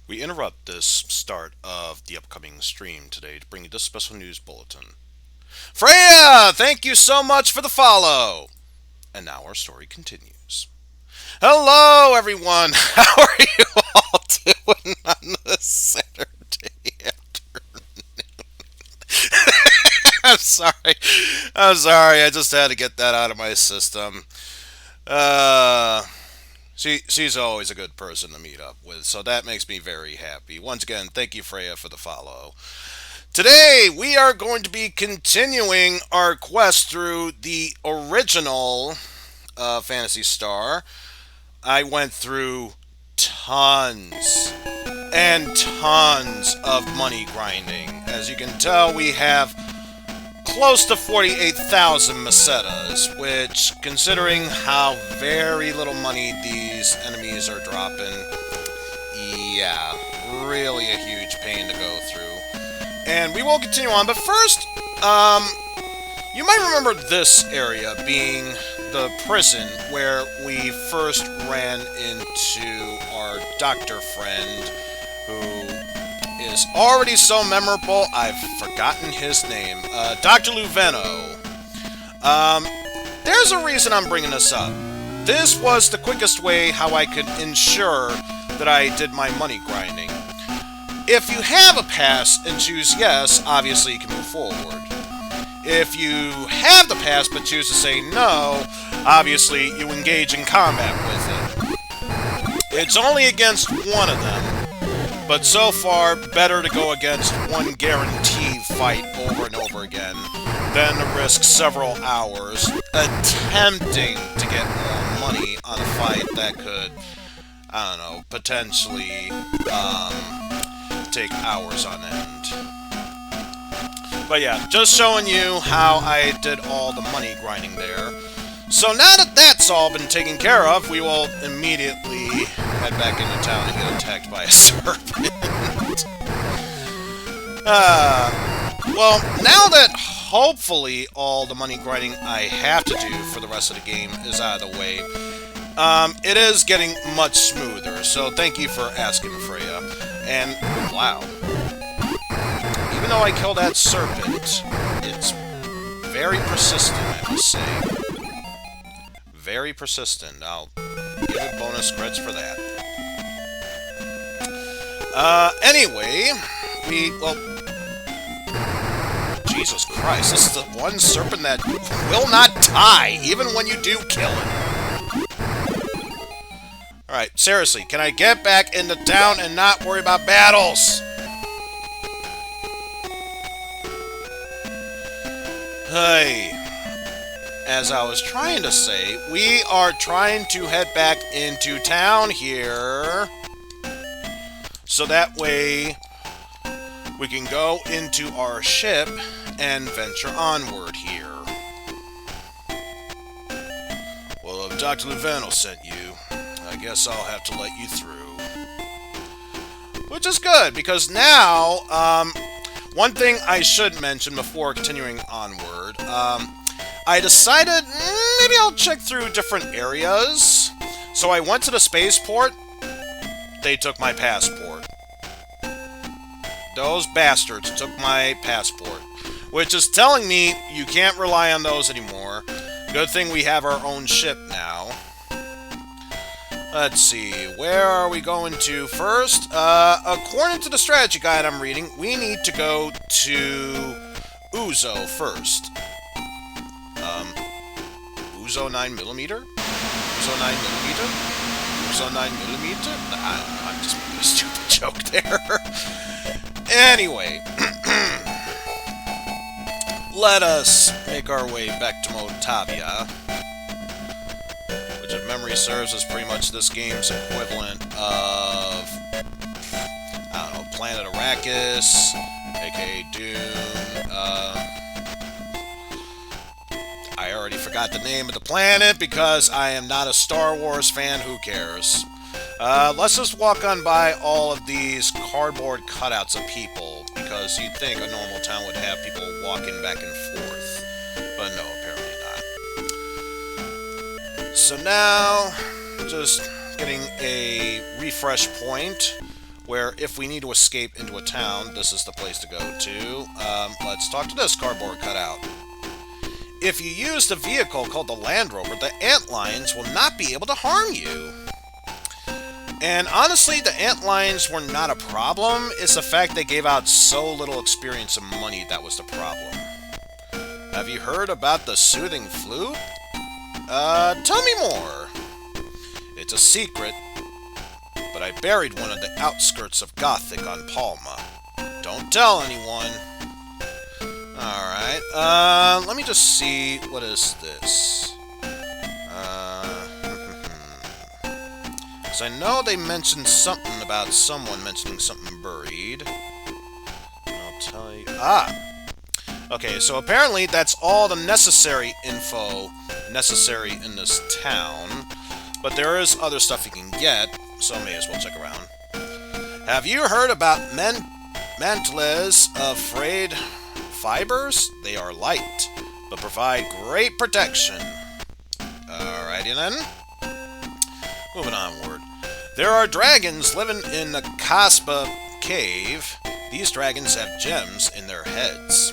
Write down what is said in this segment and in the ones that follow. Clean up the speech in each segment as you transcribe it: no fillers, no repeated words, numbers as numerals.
We interrupt this start of the upcoming stream today to bring you this special news bulletin. Freya, thank you so much for the follow. And now our story continues. Hello, everyone. How are you all doing on this Saturday afternoon? I'm sorry. I'm sorry. I just had to get that out of my system. Uh, she's always a good person to meet up with, so that makes me very happy. Once again, thank you, Freya, for the follow. Today, we are going to be continuing our quest through the original Phantasy Star. I went through tons and tons of money grinding. As you can tell, we have close to 48,000 mesetas, which, considering how very little money these enemies are dropping, yeah, really a huge pain to go through. And we will continue on, but first, you might remember this area being the prison where we first ran into our doctor friend, who is already so memorable, I've forgotten his name. Dr. Luveno. There's a reason I'm bringing this up. This was the quickest way how I could ensure that I did my money grinding. If you have a pass and choose yes, obviously you can move forward. If you have the pass but choose to say no, obviously you engage in combat with it. It's only against one of them, but so far better to go against one guaranteed fight over and over again than to risk several hours attempting to get more money on a fight that could, I don't know, potentially take hours on end. But yeah, just showing you how I did all the money grinding there. So now that that's all been taken care of, we will immediately head back into town and get attacked by a serpent. Well, now that hopefully all the money grinding I have to do for the rest of the game is out of the way, it is getting much smoother, so thank you for asking, Freya. And, wow. Even though I killed that serpent, it's very persistent, I must say. Very persistent. I'll give it bonus creds for that. Anyway, well, Jesus Christ, this is the one serpent that will not die, even when you do kill it. Alright, seriously, can I get back into town and not worry about battles? Hey, as I was trying to say, we are trying to head back into town here, so that way we can go into our ship and venture onward here. Well, if Dr. Luveno sent you, I guess I'll have to let you through. Which is good, because now, one thing I should mention before continuing onward, I decided maybe I'll check through different areas. So I went to the spaceport. They took my passport. Those bastards took my passport. Which is telling me you can't rely on those anymore. Good thing we have our own ship now. Let's see, where are we going to first? According to the strategy guide I'm reading, we need to go to Uzo first. Uzo 9mm? Uzo 9mm? Uzo 9mm? I don't know, I'm just making a stupid joke there. Anyway, let us make our way back to Motavia, which, if memory serves, is pretty much this game's equivalent of, I don't know, Planet Arrakis, aka Dune. I already forgot the name of the planet because I am not a Star Wars fan. Who cares? Let's just walk on by all of these cardboard cutouts of people, because you'd think a normal town would have people walking back and forth. But no, apparently not. So now, just getting a refresh point, where if we need to escape into a town, this is the place to go to. Let's talk to this cardboard cutout. If you use the vehicle called the Land Rover, the antlions will not be able to harm you. And honestly, the antlions were not a problem. It's the fact they gave out so little experience and money that was the problem. Have you heard about the soothing flute? Tell me more. It's a secret, but I buried one on the outskirts of Gothic on Palma. Don't tell anyone. Alright, let me just see, what is this? So I know they mentioned something about someone mentioning something buried. I'll tell you... Okay, so apparently that's all the necessary info necessary in this town. But there is other stuff you can get, so may as well check around. Have you heard about mantles of frayed fibers? They are light, but provide great protection. Alrighty then. Moving onward. There are dragons living in the Caspa cave. These dragons have gems in their heads.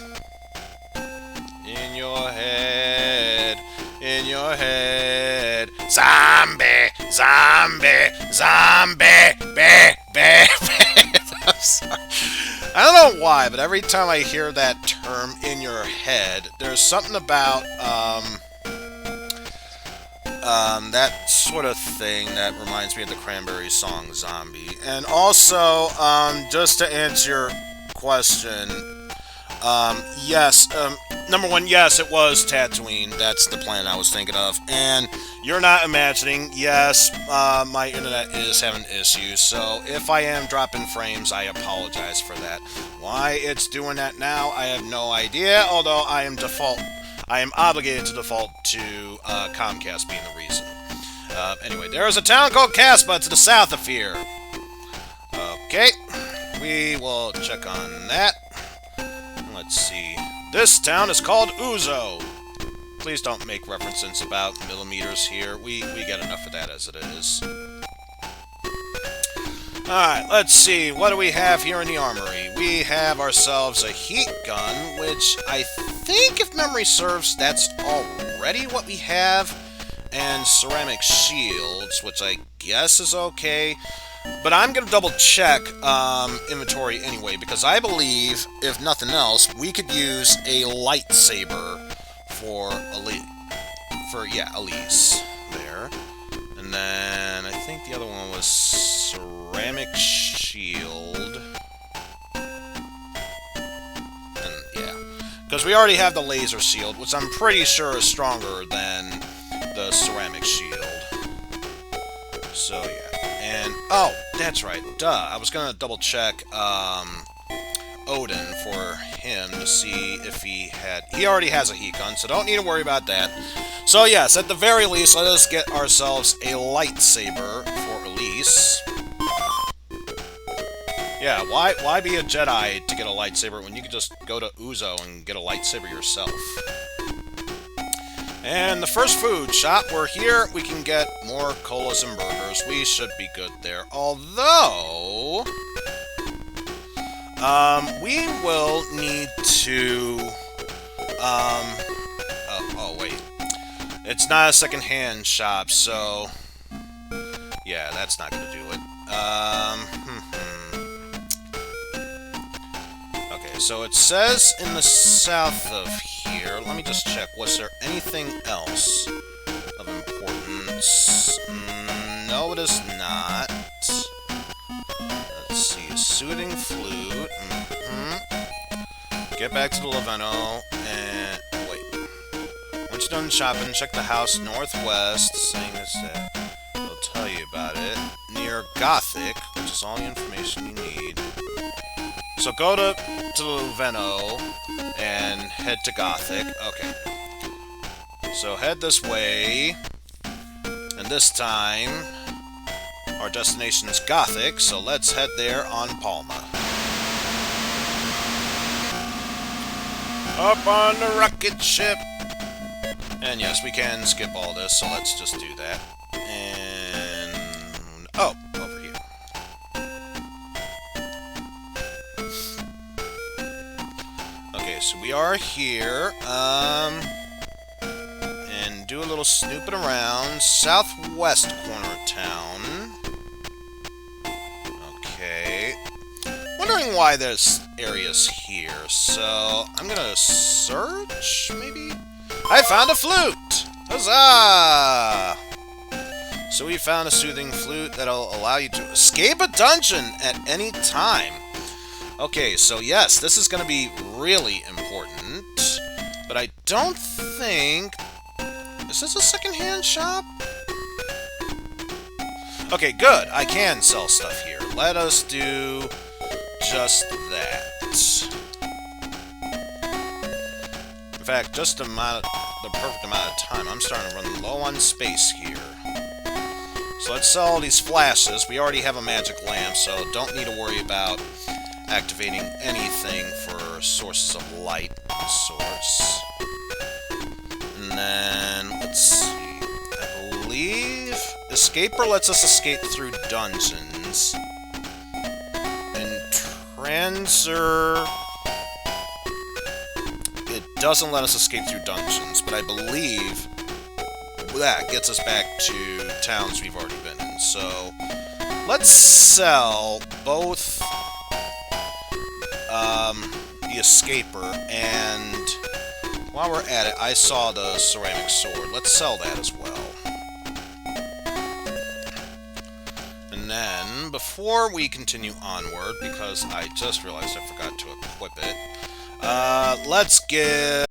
In your head, in your head. Zombie, zombie, zombie, bah, bah, bah. I'm sorry. I don't know why, but every time I hear that term, in your head, there's something about, that sort of thing that reminds me of the Cranberries song, Zombie. And also, just to answer your question, yes, number one, yes, it was Tatooine. That's the planet I was thinking of. And you're not imagining, yes, my internet is having issues. So if I am dropping frames, I apologize for that. Why it's doing that now, I have no idea. Although I am obligated to default to Comcast being the reason. Anyway, there is a town called Caspa to the south of here. Okay, we will check on that. Let's see. This town is called Uzo. Please don't make references about millimeters here. We get enough of that as it is. Alright, let's see. What do we have here in the armory? We have ourselves a heat gun, which I think, if memory serves, that's already what we have. And ceramic shields, which I guess is okay. But I'm going to double check inventory anyway, because I believe, if nothing else, we could use a lightsaber for Elise there. And then I think the other one was ceramic shield. And yeah, because we already have the laser shield, which I'm pretty sure is stronger than the ceramic shield. So yeah. And, oh, that's right, duh. I was gonna double check, Odin for him to see if he already has a heat gun, so don't need to worry about that. So yes, at the very least, let us get ourselves a lightsaber for Elise. Yeah, why be a Jedi to get a lightsaber when you could just go to Uzo and get a lightsaber yourself? And the first food shop, we're here, we can get more colas and burgers. We should be good there. Although, we will need to, oh wait. It's not a second-hand shop, so, yeah, that's not gonna do it. Okay, so it says in the south of here, let me just check, was there anything else of importance? No, it is not. Let's see, a soothing flute. Get back to the Laveno, and wait. Once you're done shopping, check the house northwest, saying this that. They'll tell you about it. Near Gothic, which is all the information you need. So go to the Laveno and head to Gothic. Okay. So head this way. And this time, our destination is Gothic, so let's head there on Palma. Up on the rocket ship! And yes, we can skip all this, so let's just do that. And... oh, over here. so we are here. And do a little snooping around. Southwest corner of town. Okay. Wondering why this area's here, so I'm gonna search, maybe? I found a flute! Huzzah! So we found a soothing flute that'll allow you to escape a dungeon at any time. Okay, so yes, this is gonna be really important, but I don't think... Is this a secondhand shop? Okay, good. I can sell stuff here. Let us do just that. In fact, just the perfect amount of time. I'm starting to run low on space here. So let's sell all these flashes. We already have a magic lamp, so don't need to worry about activating anything for sources of light source. And then, let's see. I believe Escaper lets us escape through dungeons. And Transer... It doesn't let us escape through dungeons, but I believe that gets us back to towns we've already been in. So, let's sell both the Escaper, and while we're at it, I saw the ceramic sword. Let's sell that as well. And then, before we continue onward, because I just realized I forgot to equip it, let's give